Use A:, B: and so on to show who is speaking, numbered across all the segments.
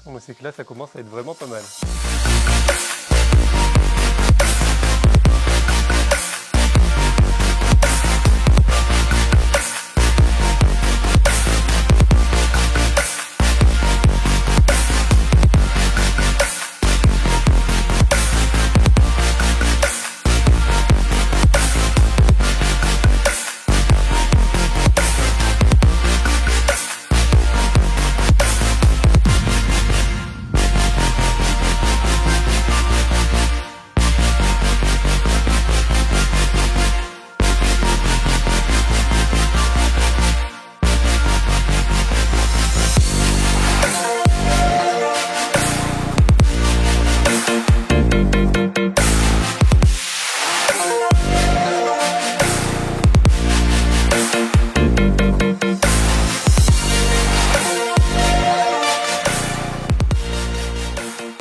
A: Bon, mais c'est que là, ça commence à être vraiment pas mal.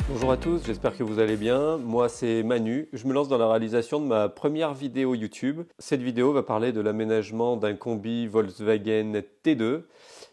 A: Bonjour à tous, j'espère que vous allez bien. Moi c'est Manu, je me lance dans la réalisation de ma première vidéo YouTube. Cette vidéo va parler de l'aménagement d'un combi Volkswagen T2.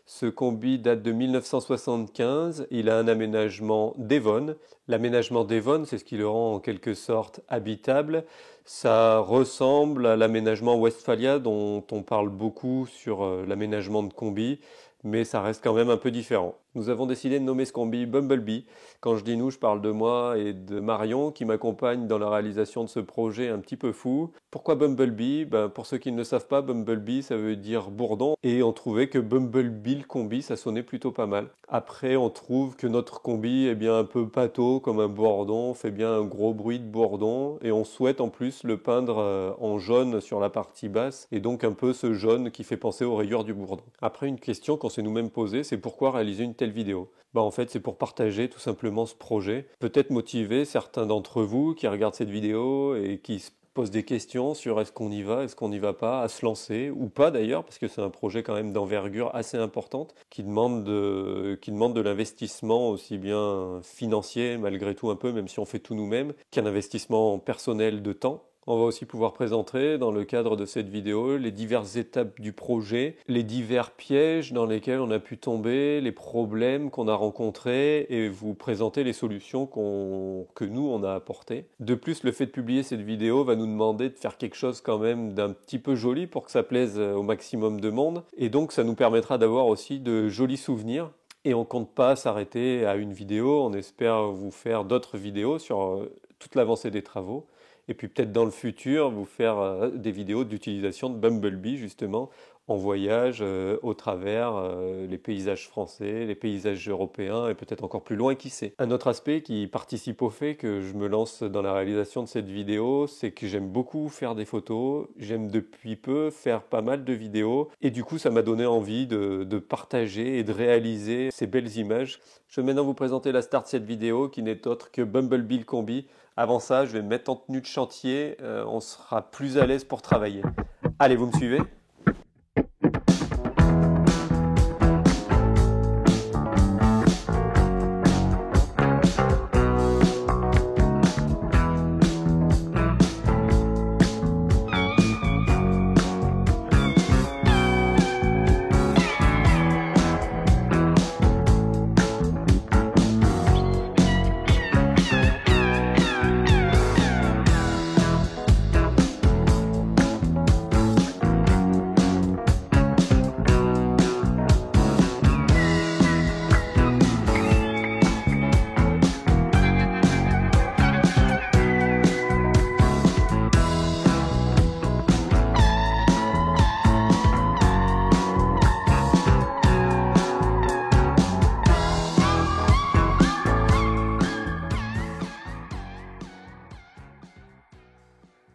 A: Ce combi date de 1975, il a un aménagement Devon. L'aménagement Devon, c'est ce qui le rend en quelque sorte habitable. Ça ressemble à l'aménagement Westphalia dont on parle beaucoup sur l'aménagement de combi, mais ça reste quand même un peu différent. Nous avons décidé de nommer ce combi Bumblebee. Quand je dis nous, je parle de moi et de Marion qui m'accompagne dans la réalisation de ce projet un petit peu fou. Pourquoi Bumblebee? Pour ceux qui ne le savent pas, Bumblebee ça veut dire bourdon et on trouvait que Bumblebee le combi ça sonnait plutôt pas mal. Après on trouve que notre combi est bien un peu pâteau comme un bourdon, fait bien un gros bruit de bourdon et on souhaite en plus le peindre en jaune sur la partie basse et donc un peu ce jaune qui fait penser aux rayures du bourdon. Après une question qu'on s'est nous-mêmes posée, c'est pourquoi réaliser une telle vidéo? En fait, c'est pour partager tout simplement ce projet. Peut-être motiver certains d'entre vous qui regardent cette vidéo et qui se posent des questions sur est-ce qu'on y va, est-ce qu'on n'y va pas, à se lancer ou pas d'ailleurs, parce que c'est un projet quand même d'envergure assez importante qui demande de l'investissement aussi bien financier, malgré tout un peu, même si on fait tout nous-mêmes, qu'un investissement personnel de temps. On va aussi pouvoir présenter dans le cadre de cette vidéo les diverses étapes du projet, les divers pièges dans lesquels on a pu tomber, les problèmes qu'on a rencontrés et vous présenter les solutions que nous on a apportées. De plus, le fait de publier cette vidéo va nous demander de faire quelque chose quand même d'un petit peu joli pour que ça plaise au maximum de monde et donc ça nous permettra d'avoir aussi de jolis souvenirs. Et on compte pas s'arrêter à une vidéo, on espère vous faire d'autres vidéos sur toute l'avancée des travaux. Et puis peut-être dans le futur, vous faire des vidéos d'utilisation de Bumblebee justement en voyage au travers les paysages français, les paysages européens et peut-être encore plus loin, qui sait. Un autre aspect qui participe au fait que je me lance dans la réalisation de cette vidéo, c'est que j'aime beaucoup faire des photos, j'aime depuis peu faire pas mal de vidéos et du coup ça m'a donné envie de partager et de réaliser ces belles images. Je vais maintenant vous présenter la star de cette vidéo qui n'est autre que Bumblebee le combi. Avant ça, je vais me mettre en tenue de chantier, on sera plus à l'aise pour travailler. Allez, vous me suivez ?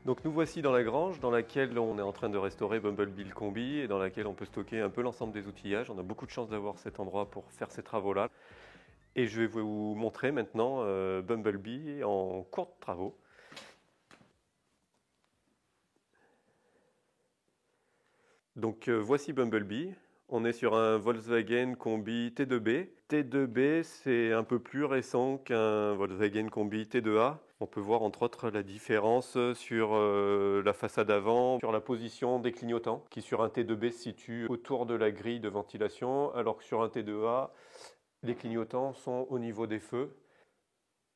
A: Donc nous voici dans la grange dans laquelle on est en train de restaurer Bumblebee le combi et dans laquelle on peut stocker un peu l'ensemble des outillages. On a beaucoup de chance d'avoir cet endroit pour faire ces travaux-là. Et je vais vous montrer maintenant Bumblebee en cours de travaux. Donc voici Bumblebee. On est sur un Volkswagen Combi T2B. T2B, c'est un peu plus récent qu'un Volkswagen Combi T2A. On peut voir entre autres la différence sur la façade avant, sur la position des clignotants, qui sur un T2B se situe autour de la grille de ventilation, alors que sur un T2A, Les clignotants sont au niveau des feux.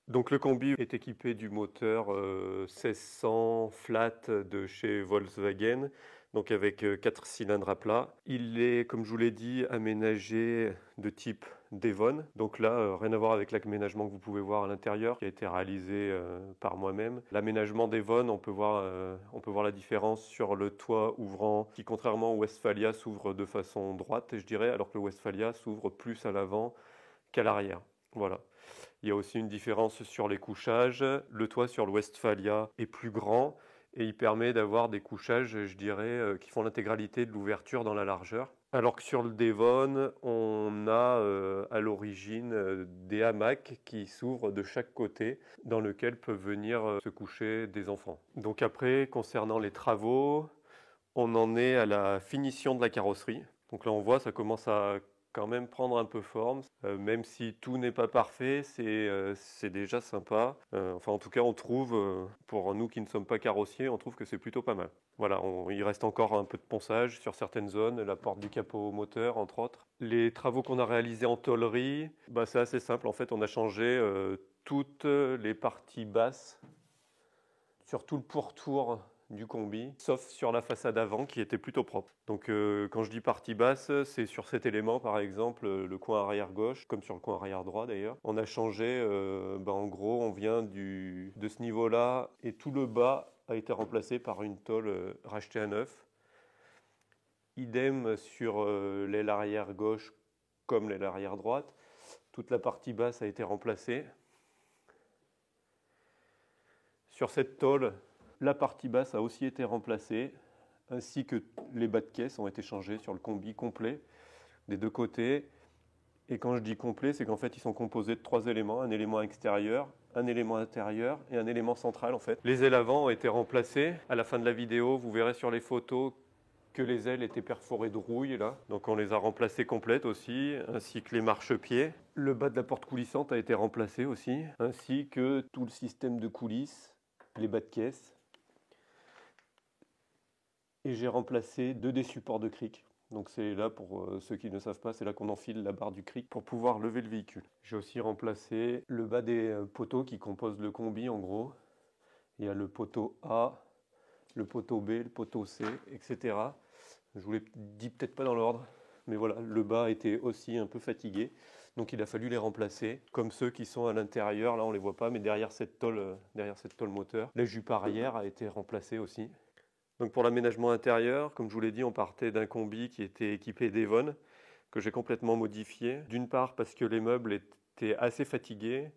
A: Donc le combi est équipé du moteur 1600 flat de chez Volkswagen, donc avec 4 cylindres à plat. Il est, comme je vous l'ai dit, aménagé de type Devon. Donc là, rien à voir avec l'aménagement que vous pouvez voir à l'intérieur, qui a été réalisé par moi-même. L'aménagement Devon, on peut voir la différence sur le toit ouvrant, qui contrairement au Westphalia s'ouvre de façon droite, je dirais, alors que le Westphalia s'ouvre plus à l'avant qu'à l'arrière. Voilà. Il y a aussi une différence sur les couchages. Le toit sur le Westphalia est plus grand et il permet d'avoir des couchages, je dirais, qui font l'intégralité de l'ouverture dans la largeur. Alors que sur le Devon, on a à l'origine des hamacs qui s'ouvrent de chaque côté, dans lesquels peuvent venir se coucher des enfants. Donc après, concernant les travaux, on en est à la finition de la carrosserie. Donc là, on voit, ça commence à quand même prendre un peu forme. Même si tout n'est pas parfait, c'est déjà sympa. Enfin, en tout cas, on trouve, pour nous qui ne sommes pas carrossiers, on trouve que c'est plutôt pas mal. Voilà, il reste encore un peu de ponçage sur certaines zones, la porte du capot moteur, entre autres. Les travaux qu'on a réalisés en tôlerie, c'est assez simple. En fait, on a changé toutes les parties basses sur tout le pourtour du combi, sauf sur la façade avant qui était plutôt propre. Donc quand je dis partie basse, c'est sur cet élément par exemple, le coin arrière gauche, comme sur le coin arrière droit d'ailleurs. On a changé, en gros on vient de ce niveau-là et tout le bas a été remplacé par une tôle rachetée à neuf. Idem sur l'aile arrière gauche comme l'aile arrière droite. Toute la partie basse a été remplacée. Sur cette tôle, la partie basse a aussi été remplacée, ainsi que les bas de caisse ont été changés sur le combi complet des deux côtés. Et quand je dis complet, c'est qu'en fait ils sont composés de 3 éléments, un élément extérieur, un élément intérieur et un élément central en fait. Les ailes avant ont été remplacées. À la fin de la vidéo, vous verrez sur les photos que les ailes étaient perforées de rouille là. Donc on les a remplacées complètes aussi, ainsi que les marchepieds. Le bas de la porte coulissante a été remplacé aussi, ainsi que tout le système de coulisses, les bas de caisse. Et j'ai remplacé 2 des supports de cric. Donc c'est là, pour ceux qui ne savent pas, c'est là qu'on enfile la barre du cric pour pouvoir lever le véhicule. J'ai aussi remplacé le bas des poteaux qui composent le combi en gros. Il y a le poteau A, le poteau B, le poteau C, etc. Je vous les dis peut-être pas dans l'ordre, mais voilà, le bas était aussi un peu fatigué. Donc il a fallu les remplacer, comme ceux qui sont à l'intérieur, là on les voit pas, mais derrière cette tôle moteur. La jupe arrière a été remplacée aussi. Donc pour l'aménagement intérieur, comme je vous l'ai dit, on partait d'un combi qui était équipé Devon, que j'ai complètement modifié. D'une part parce que les meubles étaient assez fatigués,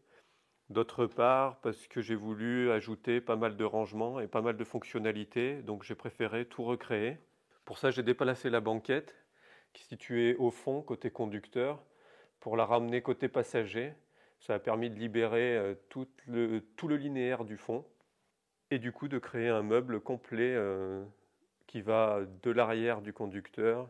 A: d'autre part parce que j'ai voulu ajouter pas mal de rangements et pas mal de fonctionnalités, donc j'ai préféré tout recréer. Pour ça, j'ai déplacé la banquette qui est située au fond, côté conducteur, pour la ramener côté passager. Ça a permis de libérer tout le linéaire du fond. Et du coup de créer un meuble complet qui va de l'arrière du conducteur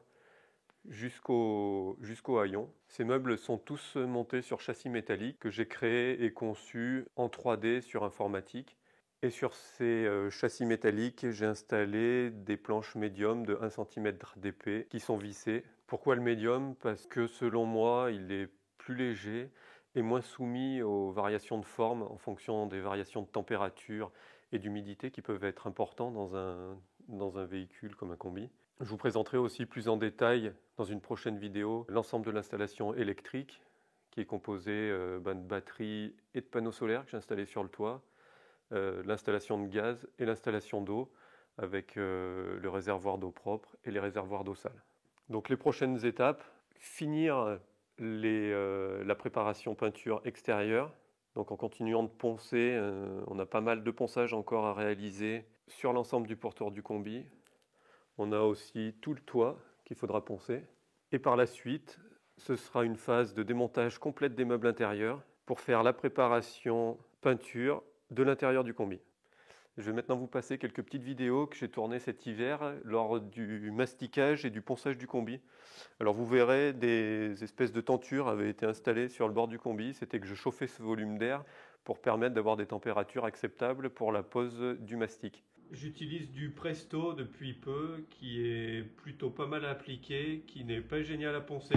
A: jusqu'au haillon. Ces meubles sont tous montés sur châssis métallique que j'ai créé et conçu en 3D sur informatique. Et sur ces châssis métalliques, j'ai installé des planches médium de 1 cm d'épais qui sont vissées. Pourquoi le médium? Parce que selon moi, il est plus léger et moins soumis aux variations de forme en fonction des variations de température et d'humidité qui peuvent être importants dans un véhicule comme un combi. Je vous présenterai aussi plus en détail dans une prochaine vidéo l'ensemble de l'installation électrique qui est composée de batteries et de panneaux solaires que j'ai installés sur le toit, l'installation de gaz et l'installation d'eau avec le réservoir d'eau propre et les réservoirs d'eau sale. Donc les prochaines étapes, finir la préparation peinture extérieure. Donc en continuant de poncer, on a pas mal de ponçage encore à réaliser sur l'ensemble du pourtour du combi. On a aussi tout le toit qu'il faudra poncer. Et par la suite, ce sera une phase de démontage complète des meubles intérieurs pour faire la préparation peinture de l'intérieur du combi. Je vais maintenant vous passer quelques petites vidéos que j'ai tournées cet hiver lors du masticage et du ponçage du combi. Alors vous verrez, des espèces de tentures avaient été installées sur le bord du combi. C'était que je chauffais ce volume d'air pour permettre d'avoir des températures acceptables pour la pose du mastic. J'utilise du Presto depuis peu, qui est plutôt pas mal appliqué, qui n'est pas génial à poncer.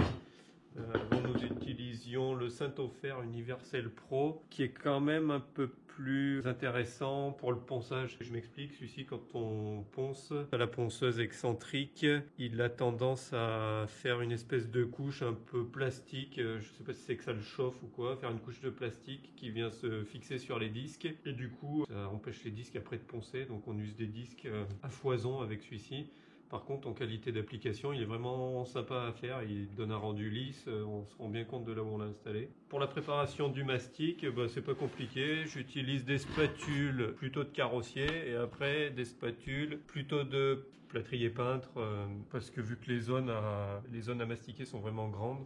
A: Avant, nous utilisions le Saint-Ofer Universel Pro, qui est quand même un peu plus intéressant pour le ponçage. Je m'explique, celui-ci, quand on ponce à la ponceuse excentrique, il a tendance à faire une espèce de couche un peu plastique. Je ne sais pas si c'est que ça le chauffe ou quoi, faire une couche de plastique qui vient se fixer sur les disques. Et du coup, ça empêche les disques après de poncer, donc on use des disques à foison avec celui-ci. Par contre, en qualité d'application, il est vraiment sympa à faire, il donne un rendu lisse, on se rend bien compte de là où on l'a installé. Pour la préparation du mastic, c'est pas compliqué, j'utilise des spatules plutôt de carrossier et après des spatules plutôt de plâtrier peintre, parce que vu que les zones à mastiquer sont vraiment grandes,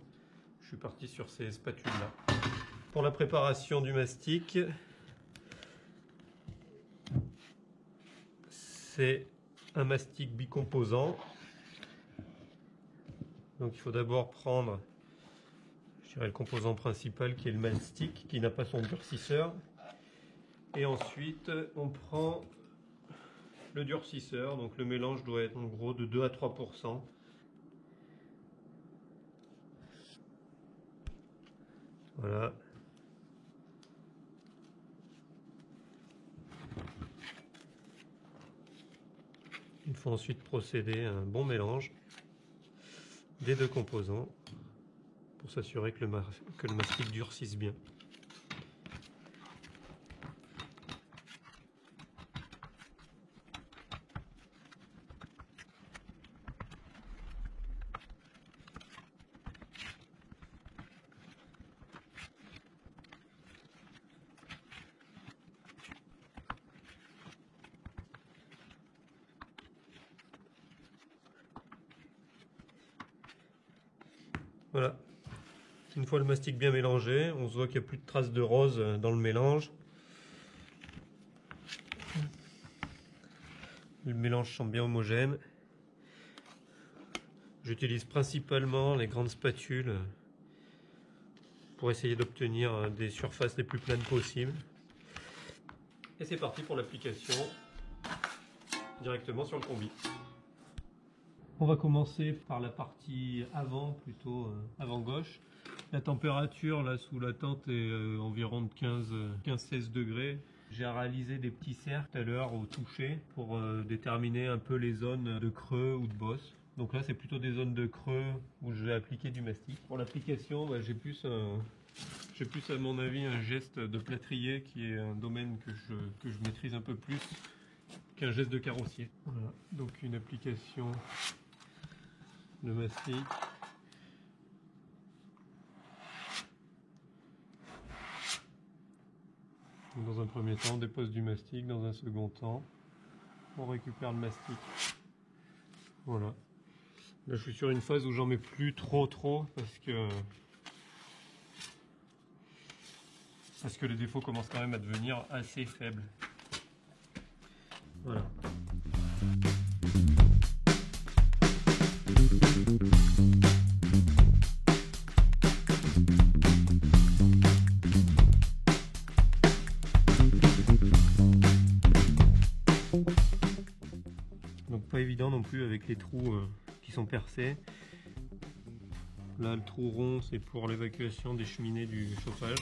A: je suis parti sur ces spatules-là. Pour la préparation du mastic, c'est un mastic bicomposant. Donc il faut d'abord prendre, je dirais, le composant principal qui est le mastic, qui n'a pas son durcisseur. Et ensuite on prend le durcisseur, donc le mélange doit être en gros de 2 à 3%. Voilà. Il faut ensuite procéder à un bon mélange des deux composants pour s'assurer que le mastic durcisse bien. Voilà. Une fois le mastic bien mélangé, on se voit qu'il n'y a plus de traces de rose dans le mélange. Le mélange semble bien homogène. J'utilise principalement les grandes spatules pour essayer d'obtenir des surfaces les plus planes possibles. Et c'est parti pour l'application directement sur le combi. On va commencer par la partie avant, plutôt avant gauche. La température là sous la tente est environ de 15-16 degrés. J'ai réalisé des petits cercles tout à l'heure au toucher pour déterminer un peu les zones de creux ou de bosse. Donc là c'est plutôt des zones de creux où je vais appliquer du mastic. Pour l'application, j'ai plus à mon avis un geste de plâtrier qui est un domaine que je maîtrise un peu plus qu'un geste de carrossier. Voilà, donc une application de mastic. Dans un premier temps, on dépose du mastic. Dans un second temps, on récupère le mastic. Voilà. Là, je suis sur une phase où j'en mets plus trop parce que les défauts commencent quand même à devenir assez faibles. Voilà. Donc pas évident non plus avec les trous qui sont percés. Là, le trou rond, c'est pour l'évacuation des cheminées du chauffage.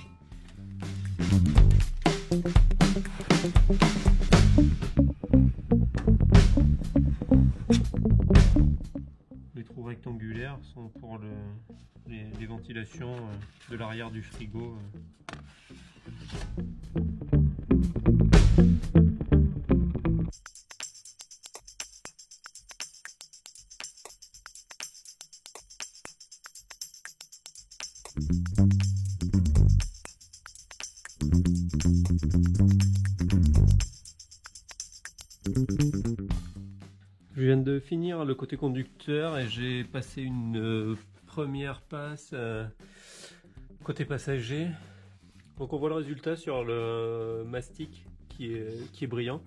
A: Les trous rectangulaires sont pour les ventilations de l'arrière du frigo. Je viens de finir le côté conducteur et j'ai passé une première passe côté passager. Donc on voit le résultat sur le mastic qui est brillant.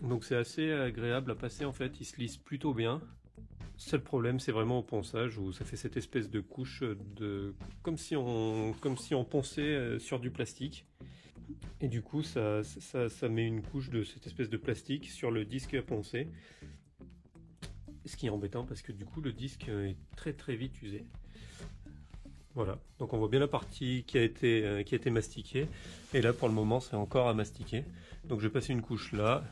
A: Donc c'est assez agréable à passer en fait, il se lisse plutôt bien. Seul problème c'est vraiment au ponçage où ça fait cette espèce de couche comme si on ponçait sur du plastique. Et du coup ça met une couche de cette espèce de plastique sur le disque à poncer. Ce qui est embêtant parce que du coup le disque est très vite usé. Voilà, donc on voit bien la partie qui a été mastiquée, et là pour le moment c'est encore à mastiquer. Donc je vais passer une couche là,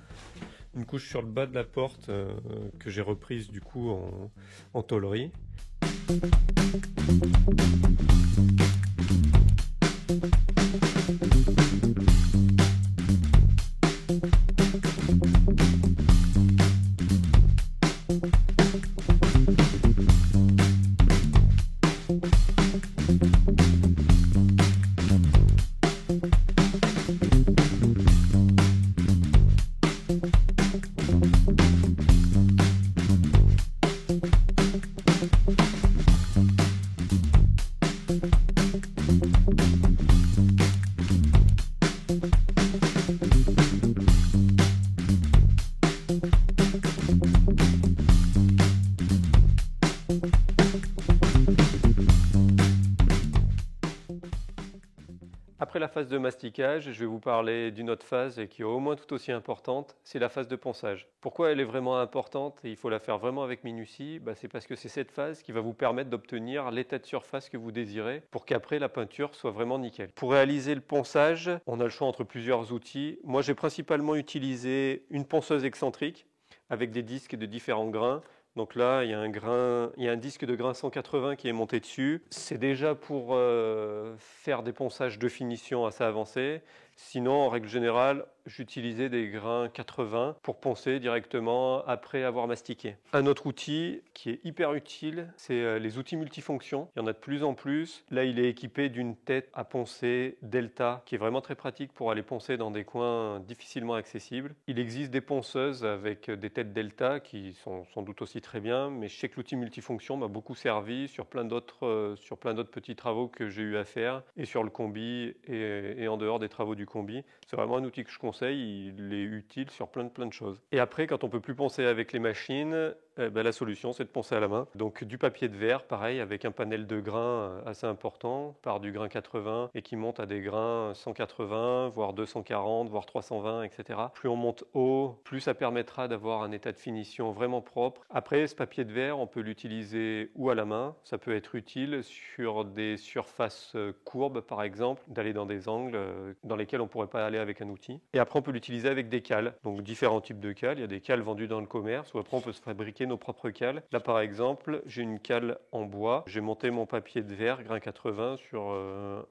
A: une couche sur le bas de la porte que j'ai reprise du coup en tôlerie. Après la phase de masticage, je vais vous parler d'une autre phase qui est au moins tout aussi importante, c'est la phase de ponçage. Pourquoi elle est vraiment importante et il faut la faire vraiment avec minutie? C'est parce que c'est cette phase qui va vous permettre d'obtenir l'état de surface que vous désirez pour qu'après la peinture soit vraiment nickel. Pour réaliser le ponçage, on a le choix entre plusieurs outils. Moi j'ai principalement utilisé une ponceuse excentrique avec des disques de différents grains. Donc là, il y a un disque de grain 180 qui est monté dessus. C'est déjà pour faire des ponçages de finition assez avancés. Sinon, en règle générale, j'utilisais des grains 80 pour poncer directement après avoir mastiqué. Un autre outil qui est hyper utile, c'est les outils multifonctions. Il y en a de plus en plus. Là, il est équipé d'une tête à poncer Delta qui est vraiment très pratique pour aller poncer dans des coins difficilement accessibles. Il existe des ponceuses avec des têtes Delta qui sont sans doute aussi très bien, mais je sais que l'outil multifonction m'a beaucoup servi sur plein d'autres petits travaux que j'ai eu à faire et sur le combi et en dehors des travaux du combi. C'est vraiment un outil que je conseille, il est utile sur plein de choses. Et après, quand on peut plus poncer avec les machines, la solution c'est de poncer à la main. Donc du papier de verre, pareil, avec un panel de grains assez important, par du grain 80 et qui monte à des grains 180, voire 240, voire 320, etc. Plus on monte haut, plus ça permettra d'avoir un état de finition vraiment propre. Après, ce papier de verre, on peut l'utiliser ou à la main, ça peut être utile sur des surfaces courbes par exemple, d'aller dans des angles dans lesquels on ne pourrait pas aller avec un outil. Et après, on peut l'utiliser avec des cales, donc différents types de cales. Il y a des cales vendues dans le commerce, ou après on peut se fabriquer nos propres cales. Là par exemple, j'ai une cale en bois, j'ai monté mon papier de verre grain 80 sur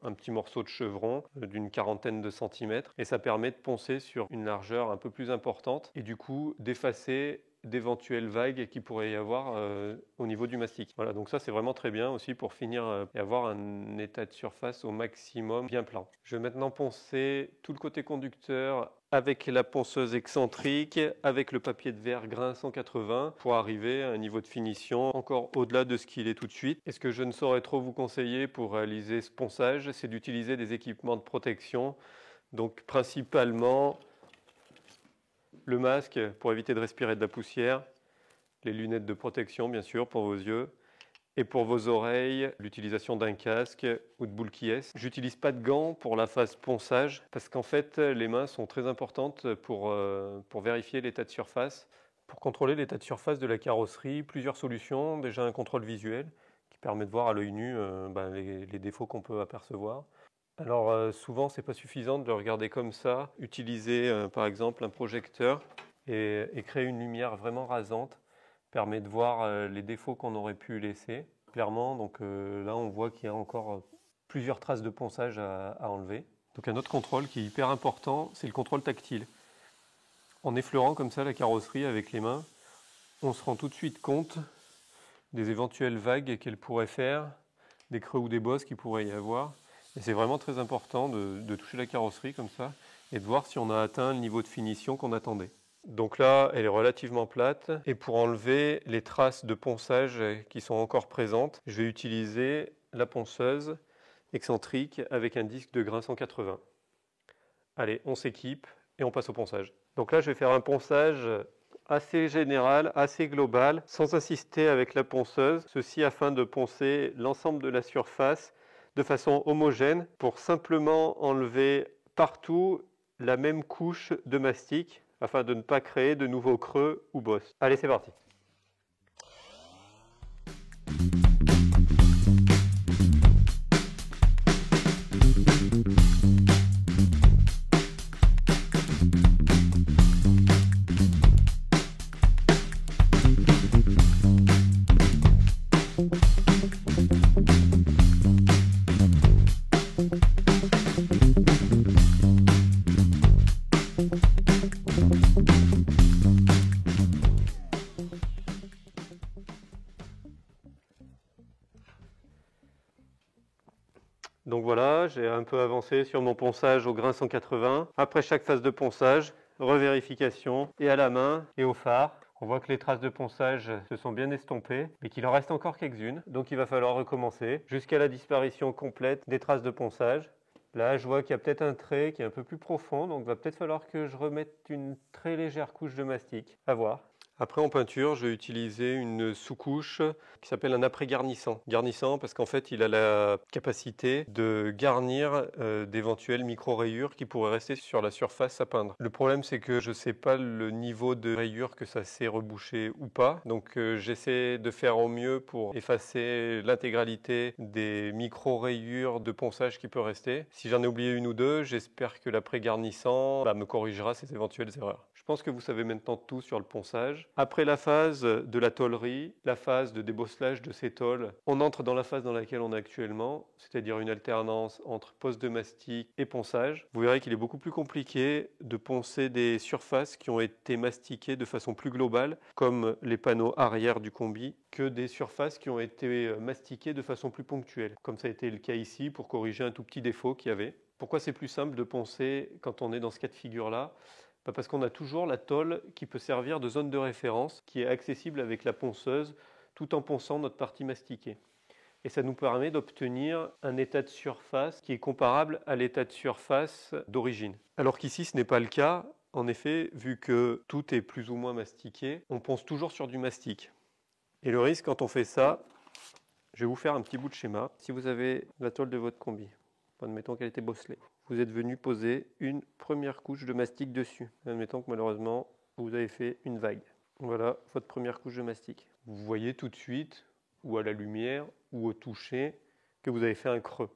A: un petit morceau de chevron d'une quarantaine de centimètres, et ça permet de poncer sur une largeur un peu plus importante, et du coup d'effacer d'éventuelles vagues qui pourrait y avoir au niveau du mastic. Voilà, donc ça c'est vraiment très bien aussi pour finir et avoir un état de surface au maximum bien plein. Je vais maintenant poncer tout le côté conducteur avec la ponceuse excentrique, avec le papier de verre grain 180 pour arriver à un niveau de finition encore au-delà de ce qu'il est tout de suite. Et ce que je ne saurais trop vous conseiller pour réaliser ce ponçage, c'est d'utiliser des équipements de protection. Donc principalement le masque pour éviter de respirer de la poussière, les lunettes de protection bien sûr pour vos yeux, et pour vos oreilles, l'utilisation d'un casque ou de boules qui est. J'utilise pas de gants pour la phase ponçage parce qu'en fait les mains sont très importantes pour vérifier l'état de surface. Pour contrôler l'état de surface de la carrosserie, plusieurs solutions. Déjà un contrôle visuel qui permet de voir à l'œil nu les défauts qu'on peut apercevoir. Alors souvent c'est pas suffisant de le regarder comme ça, utiliser par exemple un projecteur et créer une lumière vraiment rasante permet de voir les défauts qu'on aurait pu laisser clairement. Donc là on voit qu'il y a encore plusieurs traces de ponçage à enlever. Donc un autre contrôle qui est hyper important, c'est le contrôle tactile. En effleurant comme ça la carrosserie avec les mains, on se rend tout de suite compte des éventuelles vagues qu'elle pourrait faire, des creux ou des bosses qu'il pourrait y avoir. Et c'est vraiment très important de toucher la carrosserie comme ça et de voir si on a atteint le niveau de finition qu'on attendait. Donc là, elle est relativement plate et pour enlever les traces de ponçage qui sont encore présentes, je vais utiliser la ponceuse excentrique avec un disque de grain 180. Allez, on s'équipe et on passe au ponçage. Donc là, je vais faire un ponçage assez général, assez global, sans insister avec la ponceuse. Ceci afin de poncer l'ensemble de la surface de façon homogène pour simplement enlever partout la même couche de mastic afin de ne pas créer de nouveaux creux ou bosses. Allez, c'est parti. Donc voilà, j'ai un peu avancé sur mon ponçage au grain 180. Après chaque phase de ponçage, revérification et à la main et au phare. On voit que les traces de ponçage se sont bien estompées, mais qu'il en reste encore quelques-unes. Donc il va falloir recommencer jusqu'à la disparition complète des traces de ponçage. Là, je vois qu'il y a peut-être un trait qui est un peu plus profond, donc il va peut-être falloir que je remette une très légère couche de mastic. À voir. Après, en peinture, je vais utiliser une sous-couche qui s'appelle un après-garnissant. Garnissant parce qu'en fait, il a la capacité de garnir d'éventuelles micro-rayures qui pourraient rester sur la surface à peindre. Le problème, c'est que je ne sais pas le niveau de rayures que ça s'est rebouché ou pas. Donc, j'essaie de faire au mieux pour effacer l'intégralité des micro-rayures de ponçage qui peut rester. Si j'en ai oublié une ou deux, j'espère que l'après-garnissant me corrigera ces éventuelles erreurs. Je pense que vous savez maintenant tout sur le ponçage. Après la phase de la tôlerie, la phase de débosselage de ces tôles, on entre dans la phase dans laquelle on est actuellement, c'est-à-dire une alternance entre pose de mastic et ponçage. Vous verrez qu'il est beaucoup plus compliqué de poncer des surfaces qui ont été mastiquées de façon plus globale, comme les panneaux arrière du combi, que des surfaces qui ont été mastiquées de façon plus ponctuelle, comme ça a été le cas ici pour corriger un tout petit défaut qu'il y avait. Pourquoi c'est plus simple de poncer quand on est dans ce cas de figure-là ? Parce qu'on a toujours la tôle qui peut servir de zone de référence, qui est accessible avec la ponceuse, tout en ponçant notre partie mastiquée. Et ça nous permet d'obtenir un état de surface qui est comparable à l'état de surface d'origine. Alors qu'ici, ce n'est pas le cas. En effet, vu que tout est plus ou moins mastiqué, on ponce toujours sur du mastic. Et le risque quand on fait ça, je vais vous faire un petit bout de schéma. Si vous avez la tôle de votre combi, admettons qu'elle était bosselée, vous êtes venu poser une première couche de mastic dessus. Admettons que malheureusement, vous avez fait une vague. Voilà votre première couche de mastic. Vous voyez tout de suite, ou à la lumière, ou au toucher, que vous avez fait un creux.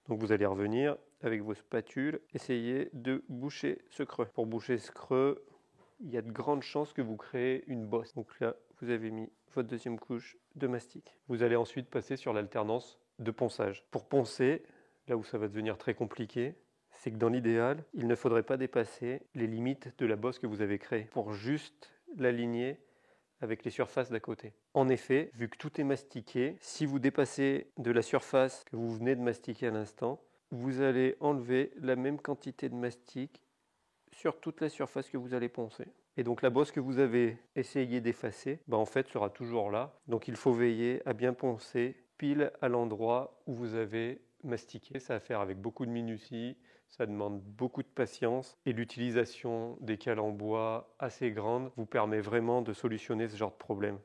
A: Donc vous allez revenir avec vos spatules, essayer de boucher ce creux. Pour boucher ce creux, il y a de grandes chances que vous créez une bosse. Donc là, vous avez mis votre deuxième couche de mastic. Vous allez ensuite passer sur l'alternance de ponçage. Pour poncer, là où ça va devenir très compliqué, c'est que dans l'idéal, il ne faudrait pas dépasser les limites de la bosse que vous avez créée pour juste l'aligner avec les surfaces d'à côté. En effet, vu que tout est mastiqué, si vous dépassez de la surface que vous venez de mastiquer à l'instant, vous allez enlever la même quantité de mastic sur toute la surface que vous allez poncer. Et donc la bosse que vous avez essayé d'effacer, en fait sera toujours là. Donc il faut veiller à bien poncer pile à l'endroit où vous avez mastiqué. Ça a à faire avec beaucoup de minutie, ça demande beaucoup de patience et l'utilisation des cales en bois assez grandes vous permet vraiment de solutionner ce genre de problème.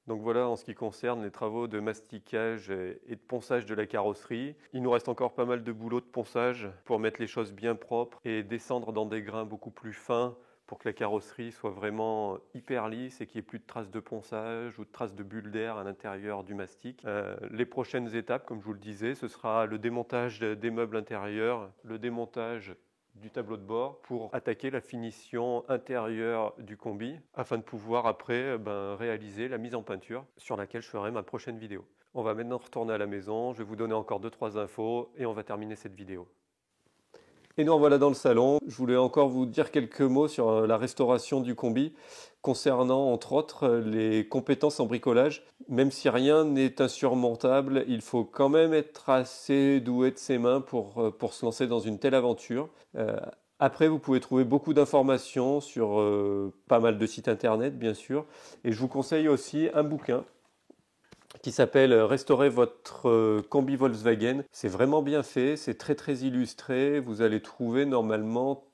A: Donc voilà en ce qui concerne les travaux de masticage et de ponçage de la carrosserie. Il nous reste encore pas mal de boulot de ponçage pour mettre les choses bien propres et descendre dans des grains beaucoup plus fins pour que la carrosserie soit vraiment hyper lisse et qu'il n'y ait plus de traces de ponçage ou de traces de bulles d'air à l'intérieur du mastic. Les prochaines étapes, comme je vous le disais, ce sera le démontage des meubles intérieurs, le démontage du tableau de bord pour attaquer la finition intérieure du combi afin de pouvoir après réaliser la mise en peinture sur laquelle je ferai ma prochaine vidéo. On va maintenant retourner à la maison, je vais vous donner encore 2-3 infos et on va terminer cette vidéo. Et nous en voilà dans le salon. Je voulais encore vous dire quelques mots sur la restauration du combi concernant entre autres les compétences en bricolage. Même si rien n'est insurmontable, il faut quand même être assez doué de ses mains pour se lancer dans une telle aventure. Après, vous pouvez trouver beaucoup d'informations sur pas mal de sites internet, bien sûr. Et je vous conseille aussi un bouquin qui s'appelle « Restaurer votre combi Volkswagen ». C'est vraiment bien fait, c'est très très illustré. Vous allez trouver normalement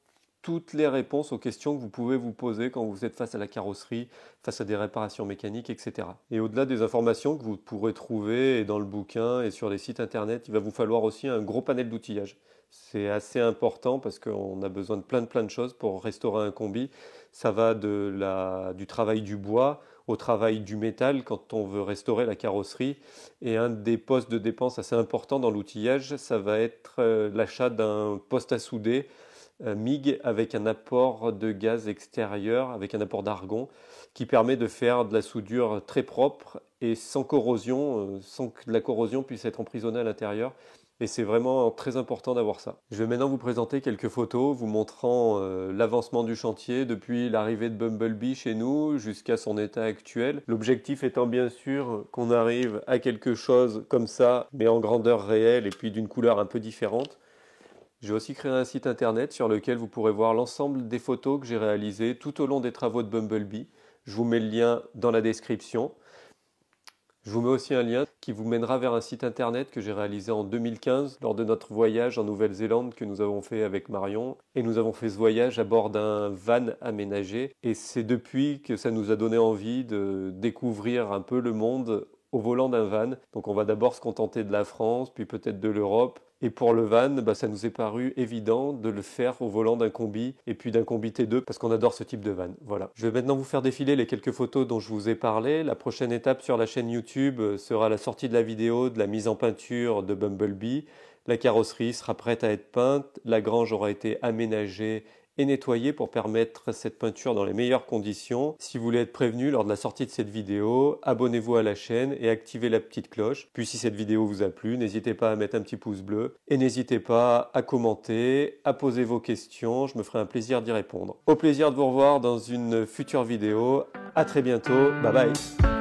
A: toutes les réponses aux questions que vous pouvez vous poser quand vous êtes face à la carrosserie, face à des réparations mécaniques, etc. Et au-delà des informations que vous pourrez trouver dans le bouquin et sur les sites internet, il va vous falloir aussi un gros panel d'outillage. C'est assez important parce qu'on a besoin de plein de choses pour restaurer un combi. Ça va du travail du bois au travail du métal quand on veut restaurer la carrosserie. Et un des postes de dépenses assez importants dans l'outillage, ça va être l'achat d'un poste à souder MIG avec un apport de gaz extérieur, avec un apport d'argon qui permet de faire de la soudure très propre et sans corrosion, sans que la corrosion puisse être emprisonnée à l'intérieur. Et c'est vraiment très important d'avoir ça. Je vais maintenant vous présenter quelques photos vous montrant l'avancement du chantier depuis l'arrivée de Bumblebee chez nous jusqu'à son état actuel. L'objectif étant bien sûr qu'on arrive à quelque chose comme ça, mais en grandeur réelle et puis d'une couleur un peu différente. J'ai aussi créé un site internet sur lequel vous pourrez voir l'ensemble des photos que j'ai réalisées tout au long des travaux de Bumblebee. Je vous mets le lien dans la description. Je vous mets aussi un lien qui vous mènera vers un site internet que j'ai réalisé en 2015 lors de notre voyage en Nouvelle-Zélande que nous avons fait avec Marion. Et nous avons fait ce voyage à bord d'un van aménagé. Et c'est depuis que ça nous a donné envie de découvrir un peu le monde au volant d'un van. Donc on va d'abord se contenter de la France, puis peut-être de l'Europe. Et pour le van, ça nous est paru évident de le faire au volant d'un combi et puis d'un combi T2 parce qu'on adore ce type de van. Voilà. Je vais maintenant vous faire défiler les quelques photos dont je vous ai parlé. La prochaine étape sur la chaîne YouTube sera la sortie de la vidéo de la mise en peinture de Bumblebee. La carrosserie sera prête à être peinte, la grange aura été aménagée et nettoyer pour permettre cette peinture dans les meilleures conditions. Si vous voulez être prévenu lors de la sortie de cette vidéo, abonnez-vous à la chaîne et activez la petite cloche. Puis si cette vidéo vous a plu, n'hésitez pas à mettre un petit pouce bleu et n'hésitez pas à commenter, à poser vos questions, je me ferai un plaisir d'y répondre. Au plaisir de vous revoir dans une future vidéo. À très bientôt, bye bye.